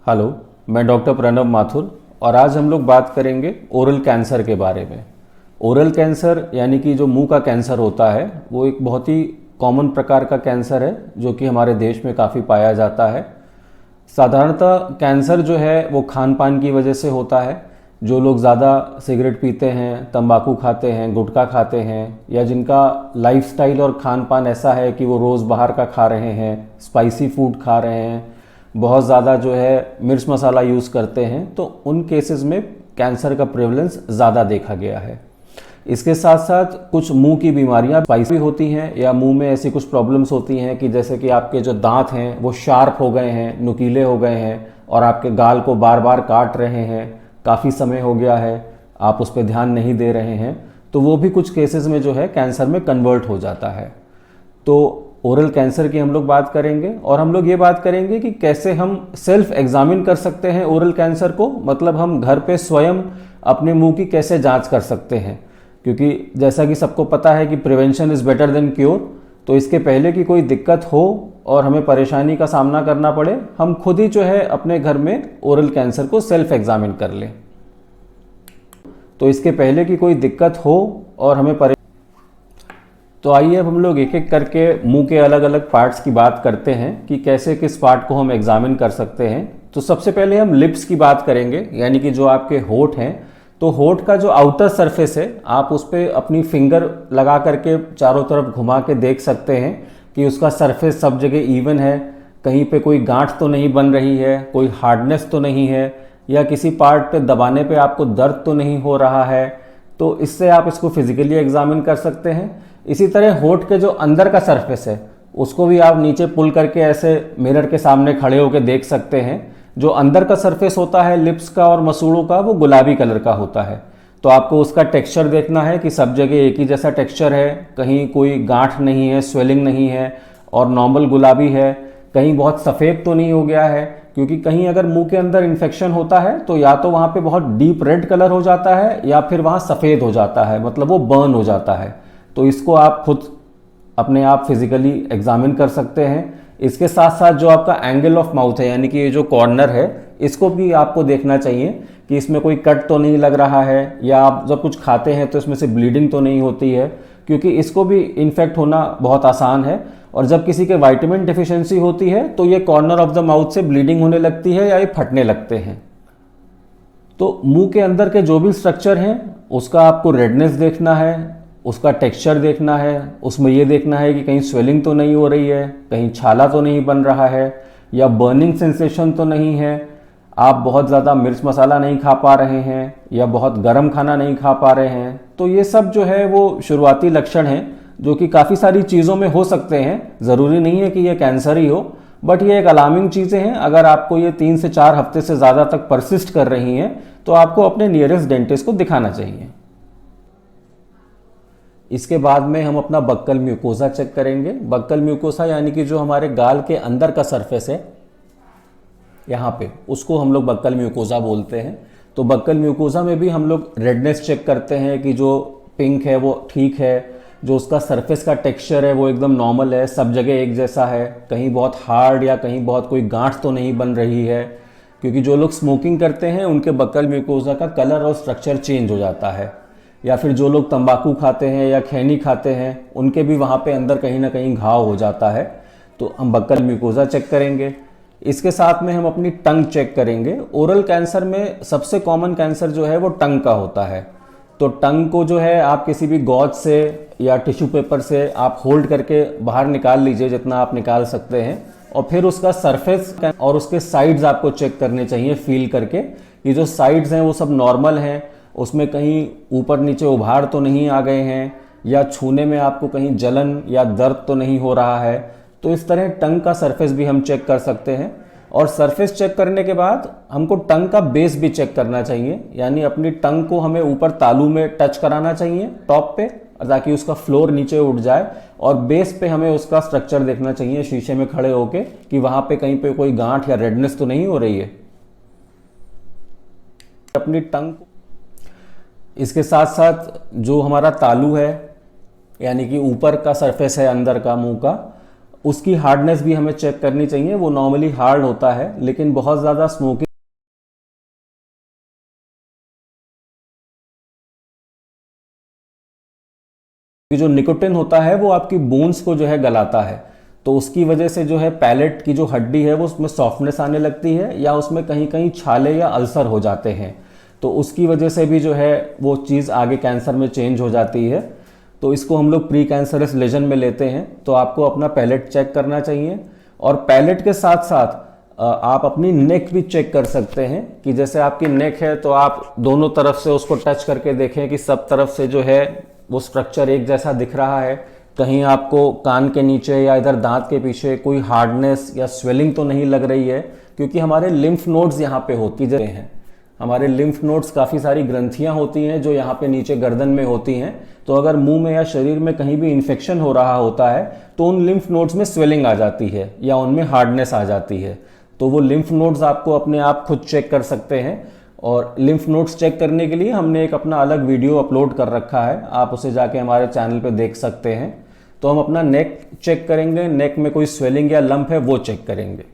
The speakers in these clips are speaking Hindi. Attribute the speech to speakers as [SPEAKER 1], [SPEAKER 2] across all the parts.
[SPEAKER 1] हेलो, मैं डॉक्टर प्रणव माथुर और आज हम लोग बात करेंगे ओरल कैंसर के बारे में। ओरल कैंसर यानी कि जो मुंह का कैंसर होता है वो एक बहुत ही कॉमन प्रकार का कैंसर है जो कि हमारे देश में काफ़ी पाया जाता है। साधारणतः कैंसर जो है वो खान पान की वजह से होता है। जो लोग ज़्यादा सिगरेट पीते हैं, तंबाकू खाते हैं, गुटखा खाते हैं या जिनका लाइफस्टाइल और खान पान ऐसा है कि वो रोज़ बाहर का खा रहे हैं, स्पाइसी फूड खा रहे हैं, बहुत ज़्यादा जो है मिर्च मसाला यूज़ करते हैं, तो उन केसेस में कैंसर का प्रेवलेंस ज़्यादा देखा गया है। इसके साथ साथ कुछ मुंह की बीमारियां स्पाइसी होती हैं या मुंह में ऐसी कुछ प्रॉब्लम्स होती हैं कि जैसे कि आपके जो दांत हैं वो शार्प हो गए हैं, नुकीले हो गए हैं और आपके गाल को बार बार काट रहे हैं, काफ़ी समय हो गया है, आप उस पर ध्यान नहीं दे रहे हैं, तो वो भी कुछ केसेस में जो है कैंसर में कन्वर्ट हो जाता है। तो ओरल कैंसर की हम लोग बात करेंगे और हम लोग ये बात करेंगे कि कैसे हम सेल्फ एग्जामिन कर सकते हैं ओरल कैंसर को, मतलब हम घर पे स्वयं अपने मुंह की कैसे जांच कर सकते हैं। क्योंकि जैसा कि सबको पता है कि prevention is better than cure, तो इसके पहले कि कोई दिक्कत हो और हमें परेशानी का सामना करना पड़े, हम खुद ही जो है अपने घर में ओरल कैंसर को सेल्फ एग्जामिन कर लें। तो इसके पहले कि कोई दिक्कत हो और हमें तो आइए अब हम लोग एक एक करके मुंह के अलग अलग पार्ट्स की बात करते हैं कि कैसे किस पार्ट को हम एग्जामिन कर सकते हैं। तो सबसे पहले हम लिप्स की बात करेंगे, यानी कि जो आपके होठ हैं। तो होठ का जो आउटर सरफेस है, आप उस पर अपनी फिंगर लगा करके चारों तरफ घुमा के देख सकते हैं कि उसका सरफेस सब जगह इवन है, कहीं पे कोई गांठ तो नहीं बन रही है, कोई हार्डनेस तो नहीं है, या किसी पार्ट पे दबाने पे आपको दर्द तो नहीं हो रहा है। तो इससे आप इसको फिजिकली एग्जामिन कर सकते हैं। इसी तरह होठ के जो अंदर का सरफेस है उसको भी आप नीचे पुल करके ऐसे मिरर के सामने खड़े होकर देख सकते हैं। जो अंदर का सरफेस होता है लिप्स का और मसूड़ों का, वो गुलाबी कलर का होता है। तो आपको उसका टेक्सचर देखना है कि सब जगह एक ही जैसा टेक्सचर है, कहीं कोई गांठ नहीं है, स्वेलिंग नहीं है और नॉर्मल गुलाबी है, कहीं बहुत सफ़ेद तो नहीं हो गया है। क्योंकि कहीं अगर मुंह के अंदर इन्फेक्शन होता है तो या तो वहाँ पे बहुत डीप रेड कलर हो जाता है या फिर वहाँ सफ़ेद हो जाता है, मतलब वो बर्न हो जाता है। तो इसको आप खुद अपने आप फिजिकली एग्जामिन कर सकते हैं। इसके साथ साथ जो आपका एंगल ऑफ माउथ है, यानी कि ये जो कॉर्नर है, इसको भी आपको देखना चाहिए कि इसमें कोई कट तो नहीं लग रहा है, या आप जब कुछ खाते हैं तो इसमें से ब्लीडिंग तो नहीं होती है, क्योंकि इसको भी इन्फेक्ट होना बहुत आसान है। और जब किसी के विटामिन डिफिशियंसी होती है तो ये कॉर्नर ऑफ द माउथ से ब्लीडिंग होने लगती है या ये फटने लगते हैं। तो मुंह के अंदर के जो भी स्ट्रक्चर हैं उसका आपको रेडनेस देखना है, उसका टेक्सचर देखना है, उसमें ये देखना है कि कहीं स्वेलिंग तो नहीं हो रही है, कहीं छाला तो नहीं बन रहा है, या बर्निंग सेंसेशन तो नहीं है, आप बहुत ज़्यादा मिर्च मसाला नहीं खा पा रहे हैं या बहुत गर्म खाना नहीं खा पा रहे हैं। तो ये सब जो है वो शुरुआती लक्षण हैं जो कि काफ़ी सारी चीज़ों में हो सकते हैं। ज़रूरी नहीं है कि ये कैंसर ही हो, बट ये एक अलार्मिंग चीज़ें हैं। अगर आपको ये 3 से 4 हफ्ते से ज़्यादा तक परसिस्ट कर रही हैं तो आपको अपने नियरेस्ट डेंटिस्ट को दिखाना चाहिए। इसके बाद में हम अपना बक्कल म्यूकोसा चेक करेंगे। बक्कल म्यूकोसा यानी कि जो हमारे गाल के अंदर का सरफेस है यहाँ पे, उसको हम लोग बक्कल म्यूकोसा बोलते हैं। तो बक्कल म्यूकोसा में भी हम लोग रेडनेस चेक करते हैं कि जो पिंक है वो ठीक है, जो उसका सरफेस का टेक्सचर है वो एकदम नॉर्मल है, सब जगह एक जैसा है, कहीं बहुत हार्ड या कहीं बहुत कोई गांठ तो नहीं बन रही है। क्योंकि जो लोग स्मोकिंग करते हैं उनके बक्कल म्यूकोसा का कलर और स्ट्रक्चर चेंज हो जाता है, या फिर जो लोग तंबाकू खाते हैं या खैनी खाते हैं उनके भी वहाँ पे अंदर कहीं ना कहीं घाव हो जाता है। तो हम बक्कल म्यूकोसा चेक करेंगे। इसके साथ में हम अपनी टंग चेक करेंगे। ओरल कैंसर में सबसे कॉमन कैंसर जो है वो टंग का होता है। तो टंग को जो है आप किसी भी गॉज से या टिश्यू पेपर से आप होल्ड करके बाहर निकाल लीजिए जितना आप निकाल सकते हैं, और फिर उसका सरफेस और उसके साइड्स आपको चेक करने चाहिए फील करके। ये जो साइड्स हैं वो सब नॉर्मल हैं, उसमें कहीं ऊपर नीचे उभार तो नहीं आ गए हैं, या छूने में आपको कहीं जलन या दर्द तो नहीं हो रहा है। तो इस तरह टंग का सरफेस भी हम चेक कर सकते हैं। और सरफेस चेक करने के बाद हमको टंग का बेस भी चेक करना चाहिए, यानी अपनी टंग को हमें ऊपर तालू में टच कराना चाहिए टॉप पे, ताकि उसका फ्लोर नीचे उठ जाए, और बेस पे हमें उसका स्ट्रक्चर देखना चाहिए शीशे में खड़े होके कि वहां पे कहीं पे कोई गांठ या रेडनेस तो नहीं हो रही है अपनी टंग को। इसके साथ साथ जो हमारा तालू है, यानी कि ऊपर का सरफेस है अंदर का मुंह का, उसकी हार्डनेस भी हमें चेक करनी चाहिए। वो नॉर्मली हार्ड होता है, लेकिन बहुत ज़्यादा स्मोकिंग जो निकोटिन होता है वो आपकी बोन्स को जो है गलाता है, तो उसकी वजह से जो है पैलेट की जो हड्डी है वो उसमें सॉफ्टनेस आने लगती है, या उसमें कहीं कहीं छाले या अल्सर हो जाते हैं। तो उसकी वजह से भी जो है वो चीज़ आगे कैंसर में चेंज हो जाती है। तो इसको हम लोग प्री कैंसरस लेजन में लेते हैं। तो आपको अपना पैलेट चेक करना चाहिए, और पैलेट के साथ साथ आप अपनी नेक भी चेक कर सकते हैं कि जैसे आपकी नेक है तो आप दोनों तरफ से उसको टच करके देखें कि सब तरफ से जो है वो स्ट्रक्चर एक जैसा दिख रहा है। कहीं आपको कान के नीचे या इधर दांत के पीछे कोई हार्डनेस या स्वेलिंग तो नहीं लग रही है, क्योंकि हमारे लिम्फ नोड्स यहाँ पे होती जाते हैं। हमारे लिम्फ नोड्स काफ़ी सारी ग्रंथियाँ होती हैं जो यहाँ पे नीचे गर्दन में होती हैं। तो अगर मुंह में या शरीर में कहीं भी इन्फेक्शन हो रहा होता है तो उन लिम्फ नोड्स में स्वेलिंग आ जाती है या उनमें हार्डनेस आ जाती है। तो वो लिम्फ नोड्स आपको अपने आप खुद चेक कर सकते हैं, और लिम्फ नोड्स चेक करने के लिए हमने एक अपना अलग वीडियो अपलोड कर रखा है, आप उसे जाके हमारे चैनल पे देख सकते हैं। तो हम अपना नेक चेक करेंगे, नेक में कोई स्वेलिंग या लंप है वो चेक करेंगे।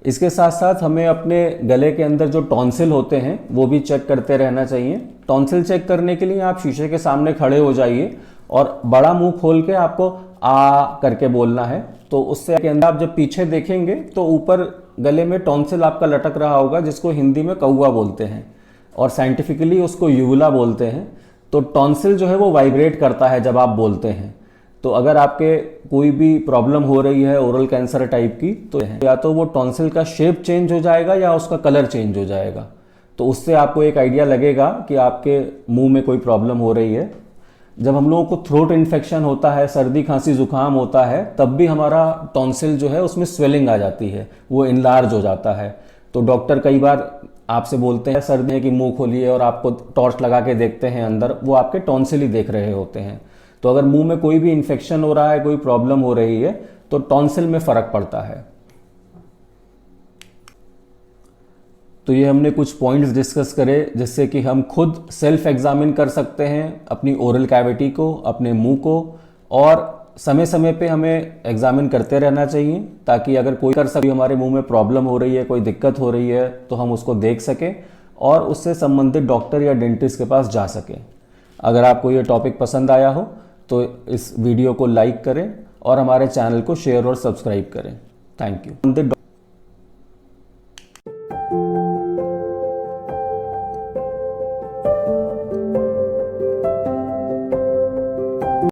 [SPEAKER 1] इसके साथ साथ हमें अपने गले के अंदर जो टॉन्सिल होते हैं वो भी चेक करते रहना चाहिए। टॉन्सिल चेक करने के लिए आप शीशे के सामने खड़े हो जाइए और बड़ा मुंह खोल के आपको आ करके बोलना है। तो उससे के अंदर आप जब पीछे देखेंगे तो ऊपर गले में टॉन्सिल आपका लटक रहा होगा, जिसको हिंदी में कौवा बोलते हैं और साइंटिफिकली उसको यूवुला बोलते हैं। तो टॉन्सिल जो है वो वाइब्रेट करता है जब आप बोलते हैं। तो अगर आपके कोई भी प्रॉब्लम हो रही है ओरल कैंसर टाइप की, तो या तो वो टॉन्सिल का शेप चेंज हो जाएगा या उसका कलर चेंज हो जाएगा। तो उससे आपको एक आइडिया लगेगा कि आपके मुंह में कोई प्रॉब्लम हो रही है। जब हम लोगों को थ्रोट इन्फेक्शन होता है, सर्दी खांसी जुकाम होता है, तब भी हमारा टॉन्सिल जो है उसमें स्वेलिंग आ जाती है, वो इनलार्ज हो जाता है। तो डॉक्टर कई बार आपसे बोलते हैं सर्दी है कि मुंह खोलिए, और आपको टॉर्च लगा के देखते हैं अंदर, वो आपके टॉन्सिल ही देख रहे होते हैं। तो अगर मुंह में कोई भी इन्फेक्शन हो रहा है, कोई प्रॉब्लम हो रही है, तो टॉन्सिल में फर्क पड़ता है। तो ये हमने कुछ पॉइंट्स डिस्कस करे जिससे कि हम खुद सेल्फ एग्जामिन कर सकते हैं अपनी ओरल कैविटी को, अपने मुंह को, और समय समय पे हमें एग्जामिन करते रहना चाहिए ताकि अगर कोई कर सके हमारे मुंह में प्रॉब्लम हो रही है, कोई दिक्कत हो रही है, तो हम उसको देख सकें और उससे संबंधित डॉक्टर या डेंटिस्ट के पास जा सकें। अगर आपको ये टॉपिक पसंद आया हो तो इस वीडियो को लाइक करें और हमारे चैनल को शेयर और सब्सक्राइब करें। Thank you.